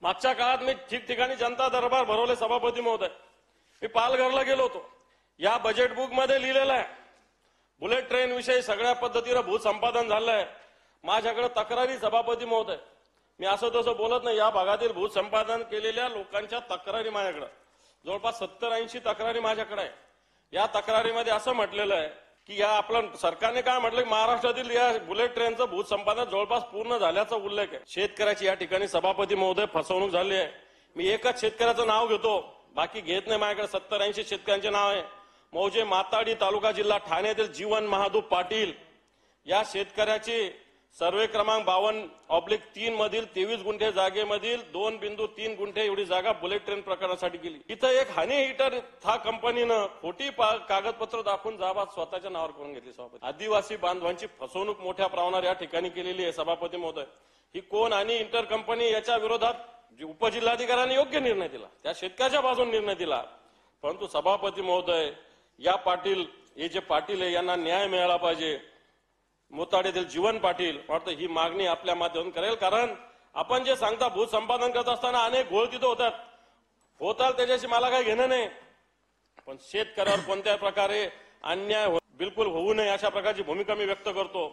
मागच्या काळात मी ठिकठिकाणी जनता दरबार भरवले सभापती महोदय. मी पालघरला गेलो होतो. या बजेट बुक मध्ये लिहिलेलं आहे बुलेट ट्रेन विषयी सगळ्या पद्धतीनं भूसंपादन झालंय. माझ्याकडे तक्रारी सभापती महोदय, मी असं तसं बोलत नाही, या भागातील भूसंपादन केलेल्या लोकांच्या तक्रारी माझ्याकडे जवळपास 70-80 तक्रारी माझ्याकडे आहे. या तक्रारीमध्ये असं म्हटलेलं आहे की या आपलं सरकारने काय म्हटलं की महाराष्ट्रातील या बुलेट ट्रेनचं भूसंपादन जवळपास पूर्ण झाल्याचा उल्लेख आहे. शेतकऱ्याची या ठिकाणी सभापती महोदय फसवणूक झाली आहे. मी एकच शेतकऱ्याचं नाव घेतो, बाकी घेत नाही. माझ्याकडे 70-80 शेतकऱ्यांचे नाव आहे. मौजे माताडी तालुका जिल्हा ठाणे येथील जीवन महादूप पाटील या शेतकऱ्याची सर्वे क्रमांक 52/3 मधील 23 गुंठे जागेमधील 2.3 गुंठे एवढी जागा बुलेट ट्रेन प्रकरणासाठी गेली. इथं एक हनी हिटर था कंपनीनं खोटी कागदपत्र दाखवून जागा स्वतःच्या नावावर करून घेतली. सभापती, आदिवासी बांधवांची फसवणूक मोठ्या प्रमाणावर या ठिकाणी केलेली आहे. सभापती महोदय, ही कोण आणि इंटर कंपनी याच्या विरोधात उपजिल्हाधिकाऱ्यांनी योग्य निर्णय दिला, त्या शेतकऱ्याच्या बाजूने निर्णय दिला. परंतु सभापती महोदय, या पाटील हे जे पाटील आहे यांना न्याय मिळाला पाहिजे. मोताड येथील जीवन पाटील वाटतं ही मागणी आपल्या माध्यमातून करेल. कारण आपण जे सांगता भूसंपादन करत असताना अनेक घोळ तिथं होतात त्याच्याशी मला काही घेणं नाही, पण शेतकऱ्यावर कोणत्या प्रकारे अन्याय बिलकुल होऊ नये अशा प्रकारची भूमिका मी व्यक्त करतो.